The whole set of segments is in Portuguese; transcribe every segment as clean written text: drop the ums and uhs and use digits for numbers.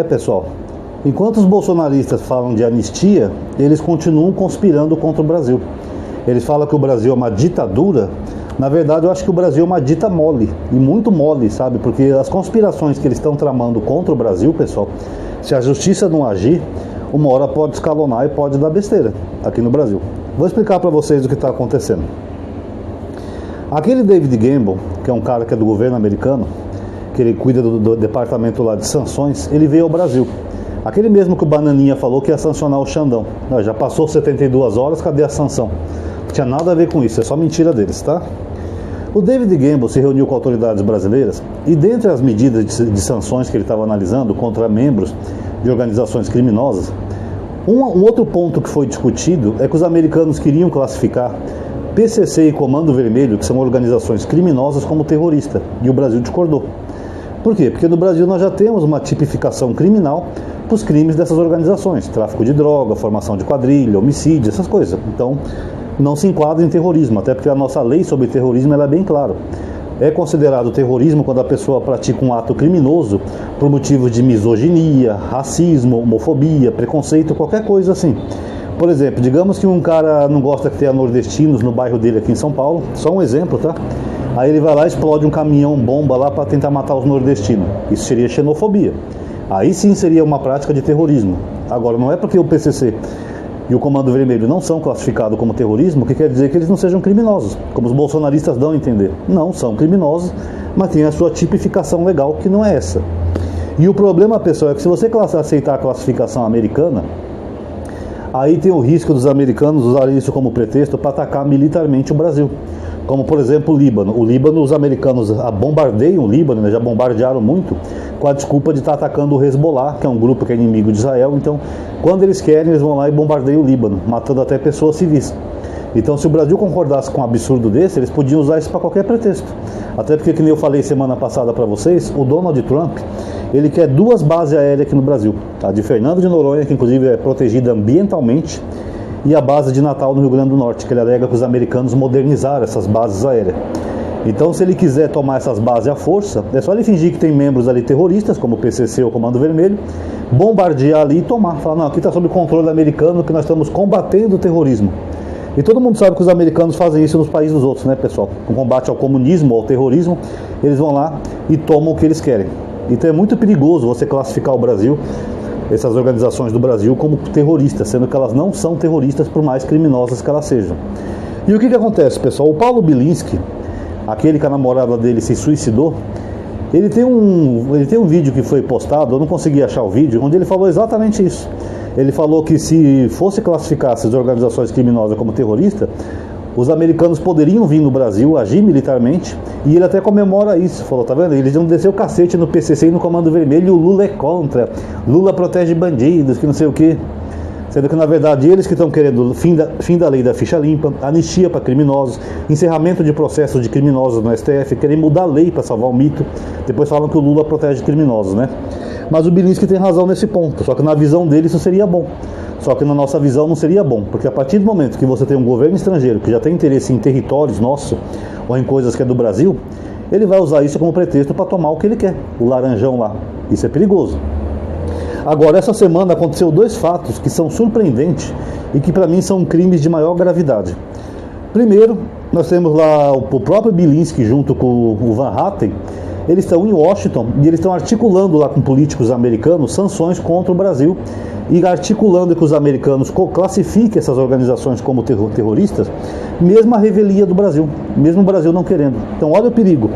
Pessoal, enquanto os bolsonaristas falam de anistia, eles continuam conspirando contra o Brasil. Eles falam que o Brasil é uma ditadura. Na verdade, eu acho que o Brasil é uma dita mole, e muito mole, sabe? Porque as conspirações que eles estão tramando contra o Brasil, pessoal, se a justiça não agir, uma hora pode escalonar e pode dar besteira aqui no Brasil. Vou explicar para vocês o que está acontecendo. Aquele David Gamble, que é um cara que é do governo americano, que ele cuida do departamento lá de sanções, ele veio ao Brasil. Aquele mesmo que o Bananinha falou que ia sancionar o Xandão. Já passou 72 horas, cadê a sanção? Não tinha nada a ver com isso, é só mentira deles, tá? O David Gamble se reuniu com autoridades brasileiras e, dentre as medidas de sanções que ele estava analisando contra membros de organizações criminosas, um outro ponto que foi discutido é que os americanos queriam classificar PCC e Comando Vermelho, que são organizações criminosas, como terrorista, e o Brasil discordou. Por quê? Porque no Brasil nós já temos uma tipificação criminal para os crimes dessas organizações, tráfico de droga, formação de quadrilha, homicídio, essas coisas. Então, não se enquadra em terrorismo, até porque a nossa lei sobre terrorismo ela é bem clara. É considerado terrorismo quando a pessoa pratica um ato criminoso por motivos de misoginia, racismo, homofobia, preconceito, qualquer coisa assim. Por exemplo, digamos que um cara não gosta que tenha nordestinos no bairro dele aqui em São Paulo, só um exemplo, tá? Aí ele vai lá e explode um caminhão bomba lá para tentar matar os nordestinos. Isso seria xenofobia. Aí sim seria uma prática de terrorismo. Agora, não é porque o PCC e o Comando Vermelho não são classificados como terrorismo que quer dizer que eles não sejam criminosos, como os bolsonaristas dão a entender. Não, são criminosos, mas tem a sua tipificação legal, que não é essa. E o problema, pessoal, é que se você aceitar a classificação americana, aí tem o risco dos americanos usarem isso como pretexto para atacar militarmente o Brasil. Como, por exemplo, o Líbano. O Líbano, os americanos bombardeiam o Líbano, né, já bombardearam muito, com a desculpa de estar atacando o Hezbollah, que é um grupo que é inimigo de Israel. Então, quando eles querem, eles vão lá e bombardeiam o Líbano, matando até pessoas civis. Então, se o Brasil concordasse com um absurdo desse, eles podiam usar isso para qualquer pretexto. Até porque, que nem eu falei semana passada para vocês, o Donald Trump, ele quer 2 bases aéreas aqui no Brasil. A de Fernando de Noronha, que inclusive é protegida ambientalmente, e a base de Natal no Rio Grande do Norte, que ele alega que os americanos modernizaram essas bases aéreas. Então, se ele quiser tomar essas bases à força, é só ele fingir que tem membros ali terroristas, como o PCC ou o Comando Vermelho, bombardear ali e tomar. Falar, não, aqui está sob controle americano, que nós estamos combatendo o terrorismo. E todo mundo sabe que os americanos fazem isso nos países dos outros, né, pessoal? Com combate ao comunismo, ao terrorismo, eles vão lá e tomam o que eles querem. Então é muito perigoso você classificar o Brasil, essas organizações do Brasil, como terroristas, sendo que elas não são terroristas, por mais criminosas que elas sejam. E o que acontece, pessoal? O Paulo Bilinski, aquele que a namorada dele se suicidou, ele tem um vídeo que foi postado, eu não consegui achar o vídeo, onde ele falou exatamente isso. Ele falou que se fosse classificar essas organizações criminosas como terroristas, os americanos poderiam vir no Brasil, agir militarmente, e ele até comemora isso. Falou, tá vendo? Eles iam descer o cacete no PCC e no Comando Vermelho, e o Lula é contra. Lula protege bandidos, que não sei o quê. Sendo que, na verdade, eles que estão querendo fim da lei da ficha limpa, anistia para criminosos, encerramento de processos de criminosos no STF, querem mudar a lei para salvar o mito. Depois falam que o Lula protege criminosos, né? Mas o Bilinski tem razão nesse ponto, só que na visão dele isso seria bom. Só que na nossa visão não seria bom, porque a partir do momento que você tem um governo estrangeiro que já tem interesse em territórios nossos, ou em coisas que é do Brasil, ele vai usar isso como pretexto para tomar o que ele quer, o laranjão lá. Isso é perigoso. Agora, essa semana aconteceu 2 fatos que são surpreendentes e que para mim são crimes de maior gravidade. Primeiro, nós temos lá o próprio Bilinski junto com o Van Hatten. Eles estão em Washington e eles estão articulando lá com políticos americanos sanções contra o Brasil e articulando que os americanos classifiquem essas organizações como terroristas, mesmo a revelia do Brasil, mesmo o Brasil não querendo. Então olha o perigo.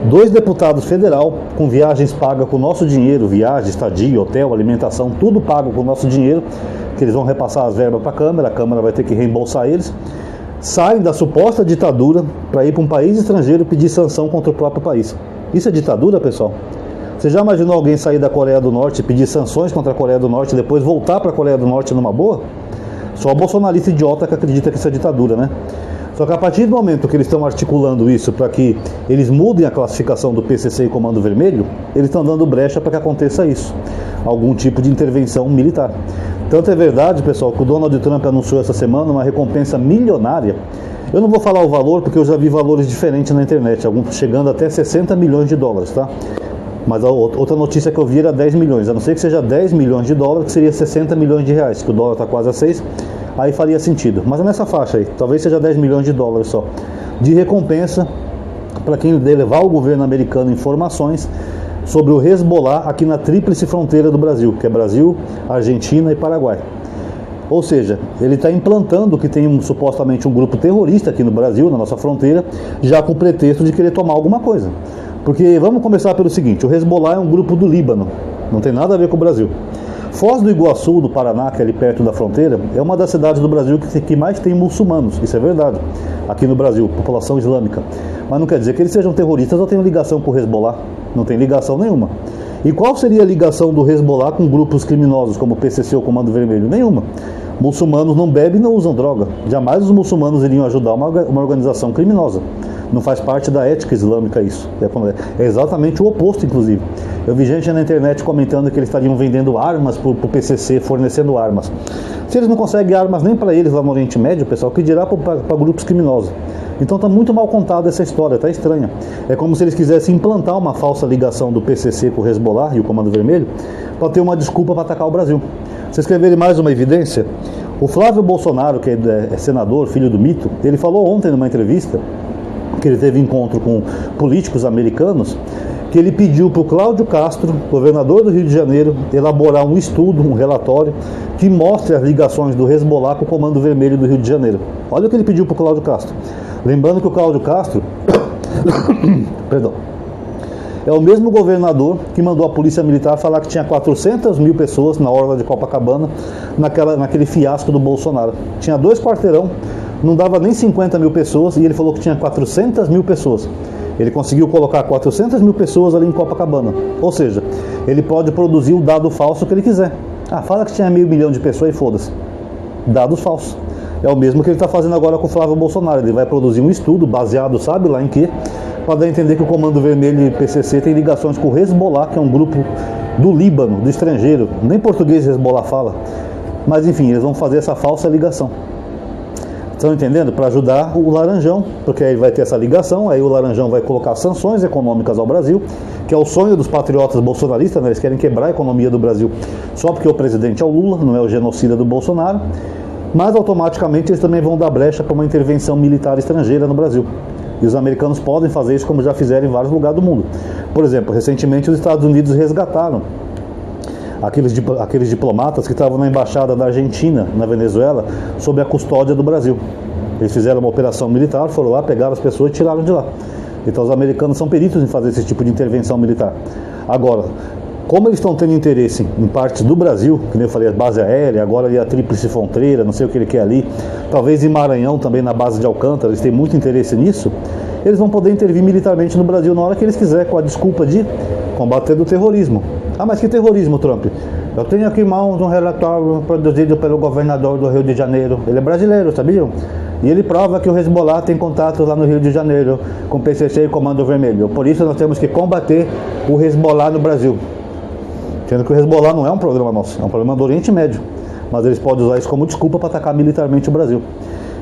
2 deputados federal com viagens pagas com o nosso dinheiro, viagem, estadia, hotel, alimentação, tudo pago com o nosso dinheiro, que eles vão repassar as verbas para a Câmara vai ter que reembolsar eles, saem da suposta ditadura para ir para um país estrangeiro pedir sanção contra o próprio país. Isso é ditadura, pessoal? Você já imaginou alguém sair da Coreia do Norte e pedir sanções contra a Coreia do Norte e depois voltar para a Coreia do Norte numa boa? Só o bolsonarista idiota que acredita que isso é ditadura, né? Só que a partir do momento que eles estão articulando isso para que eles mudem a classificação do PCC e Comando Vermelho, eles estão dando brecha para que aconteça isso. Algum tipo de intervenção militar. Tanto é verdade, pessoal, que o Donald Trump anunciou essa semana uma recompensa milionária. Eu não vou falar o valor porque eu já vi valores diferentes na internet, alguns chegando até 60 milhões de dólares, tá? Mas a outra notícia que eu vi era 10 milhões, a não ser que seja 10 milhões de dólares, que seria 60 milhões de reais, que o dólar está quase a 6, aí faria sentido. Mas é nessa faixa aí, talvez seja 10 milhões de dólares só, de recompensa para quem levar ao governo americano informações sobre o Hezbollah aqui na tríplice fronteira do Brasil, que é Brasil, Argentina e Paraguai. Ou seja, ele está implantando que tem supostamente um grupo terrorista aqui no Brasil, na nossa fronteira, já com o pretexto de querer tomar alguma coisa. Porque vamos começar pelo seguinte, o Hezbollah é um grupo do Líbano, não tem nada a ver com o Brasil. Foz do Iguaçu, do Paraná, que é ali perto da fronteira, é uma das cidades do Brasil que mais tem muçulmanos, isso é verdade, aqui no Brasil, população islâmica. Mas não quer dizer que eles sejam terroristas ou tenham ligação com o Hezbollah, não tem ligação nenhuma. E qual seria a ligação do Hezbollah com grupos criminosos como o PCC ou Comando Vermelho? Nenhuma. Muçulmanos não bebem e não usam droga. Jamais os muçulmanos iriam ajudar uma organização criminosa. Não faz parte da ética islâmica isso. É exatamente o oposto, inclusive. Eu vi gente na internet comentando que eles estariam vendendo armas para o PCC, fornecendo armas. Se eles não conseguem armas nem para eles lá no Oriente Médio, pessoal, que dirá para grupos criminosos? Então está muito mal contada essa história, está estranha. É como se eles quisessem implantar uma falsa ligação do PCC com o Hezbollah e o Comando Vermelho para ter uma desculpa para atacar o Brasil. Vocês querem ver mais uma evidência? O Flávio Bolsonaro, que é senador, filho do mito, ele falou ontem numa entrevista que ele teve encontro com políticos americanos, que ele pediu para o Cláudio Castro, governador do Rio de Janeiro, elaborar um estudo, um relatório, que mostre as ligações do Hezbollah com o Comando Vermelho do Rio de Janeiro. Olha o que ele pediu para o Cláudio Castro. Lembrando que o Cláudio Castro perdão, é o mesmo governador que mandou a polícia militar falar que tinha 400 mil pessoas na orla de Copacabana, naquele fiasco do Bolsonaro. Tinha 2 quarteirão, não dava nem 50 mil pessoas, e ele falou que tinha 400 mil pessoas. Ele conseguiu colocar 400 mil pessoas ali em Copacabana. Ou seja, ele pode produzir o dado falso que ele quiser. Fala que tinha 500 mil de pessoas e foda-se. Dados falsos. É o mesmo que ele está fazendo agora com o Flávio Bolsonaro. Ele vai produzir um estudo baseado, sabe lá em quê? Para dar a entender que o Comando Vermelho e PCC tem ligações com o Hezbollah, que é um grupo do Líbano, do estrangeiro. Nem português Hezbollah fala. Mas enfim, eles vão fazer essa falsa ligação. Estão entendendo? Para ajudar o Laranjão, porque aí vai ter essa ligação, aí o Laranjão vai colocar sanções econômicas ao Brasil, que é o sonho dos patriotas bolsonaristas, né? Eles querem quebrar a economia do Brasil só porque o presidente é o Lula, não é o genocida do Bolsonaro, mas automaticamente eles também vão dar brecha para uma intervenção militar estrangeira no Brasil. E os americanos podem fazer isso como já fizeram em vários lugares do mundo. Por exemplo, recentemente os Estados Unidos resgataram aqueles diplomatas que estavam na embaixada da Argentina, na Venezuela, sob a custódia do Brasil. Eles fizeram uma operação militar, foram lá, pegaram as pessoas e tiraram de lá. Então os americanos são peritos em fazer esse tipo de intervenção militar. Agora, como eles estão tendo interesse em partes do Brasil, que nem eu falei, a base aérea, agora ali a tríplice fronteira, não sei o que ele quer ali, talvez em Maranhão também, na base de Alcântara, eles têm muito interesse nisso, eles vão poder intervir militarmente no Brasil na hora que eles quiserem, com a desculpa de combater o terrorismo. Mas que terrorismo, Trump? Eu tenho aqui em mãos um relatório produzido pelo governador do Rio de Janeiro. Ele é brasileiro, sabiam? E ele prova que o Hezbollah tem contatos lá no Rio de Janeiro com o PCC e Comando Vermelho. Por isso nós temos que combater o Hezbollah no Brasil. Sendo que o Hezbollah não é um problema nosso, é um problema do Oriente Médio. Mas eles podem usar isso como desculpa para atacar militarmente o Brasil.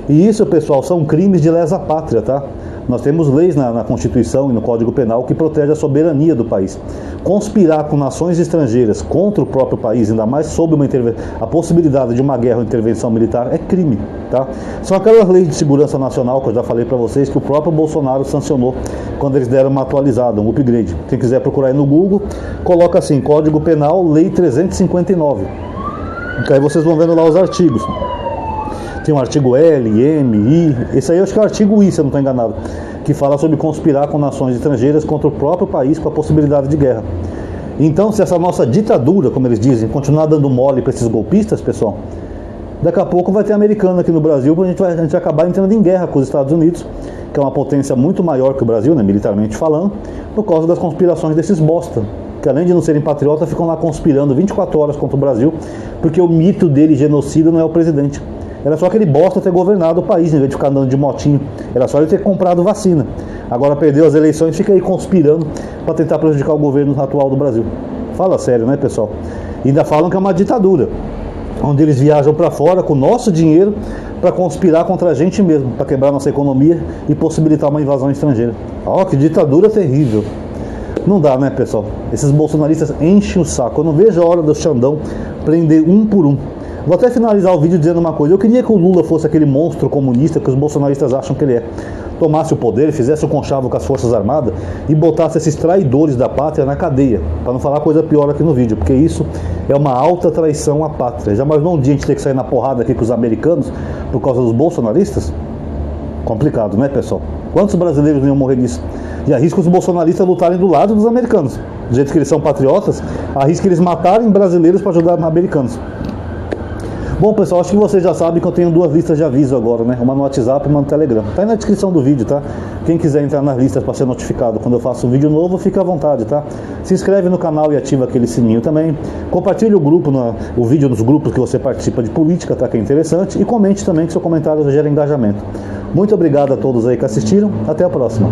E isso, pessoal, são crimes de lesa pátria, tá? Nós temos leis na Constituição e no Código Penal que protegem a soberania do país. Conspirar com nações estrangeiras contra o próprio país, ainda mais sob a possibilidade de uma guerra ou intervenção militar, é crime, tá? São aquelas leis de segurança nacional que eu já falei para vocês que o próprio Bolsonaro sancionou quando eles deram uma atualizada, um upgrade. Quem quiser procurar aí no Google, coloca assim, Código Penal, Lei 359. Aí vocês vão vendo lá os artigos. Tem um artigo L, M, I, esse aí eu acho que é o artigo I, se eu não estou enganado, que fala sobre conspirar com nações estrangeiras contra o próprio país com a possibilidade de guerra. Então, se essa nossa ditadura, como eles dizem, continuar dando mole para esses golpistas, pessoal, daqui a pouco vai ter americano aqui no Brasil, a gente vai acabar entrando em guerra com os Estados Unidos, que é uma potência muito maior que o Brasil, né, militarmente falando, por causa das conspirações desses bosta, que além de não serem patriotas, ficam lá conspirando 24 horas contra o Brasil, porque o mito dele genocida não é o presidente. Era só aquele bosta ter governado o país, em vez de ficar andando de motinho. Era só ele ter comprado vacina. Agora perdeu as eleições e fica aí conspirando para tentar prejudicar o governo atual do Brasil. Fala sério, né, pessoal? E ainda falam que é uma ditadura, onde eles viajam para fora com o nosso dinheiro para conspirar contra a gente mesmo, para quebrar nossa economia e possibilitar uma invasão estrangeira. Que ditadura terrível. Não dá, né, pessoal? Esses bolsonaristas enchem o saco. Eu não vejo a hora do Xandão prender um por um. Vou até finalizar o vídeo dizendo uma coisa. Eu queria que o Lula fosse aquele monstro comunista que os bolsonaristas acham que ele é. Tomasse o poder, fizesse o conchavo com as Forças Armadas e botasse esses traidores da pátria na cadeia. Para não falar coisa pior aqui no vídeo, porque isso é uma alta traição à pátria. Já imaginou um dia a gente ter que sair na porrada aqui com os americanos por causa dos bolsonaristas? Complicado, né, pessoal? Quantos brasileiros não iam morrer nisso? E arrisca os bolsonaristas lutarem do lado dos americanos. Do jeito que eles são patriotas, arrisca eles matarem brasileiros para ajudar os americanos. Bom, pessoal, acho que vocês já sabem que eu tenho 2 listas de aviso agora, né? Uma no WhatsApp e uma no Telegram. Tá aí na descrição do vídeo, tá? Quem quiser entrar nas listas para ser notificado quando eu faço um vídeo novo, fica à vontade, tá? Se inscreve no canal e ativa aquele sininho também. Compartilhe o vídeo nos grupos que você participa de política, tá? Que é interessante. E comente também, que seu comentário gera engajamento. Muito obrigado a todos aí que assistiram. Até a próxima.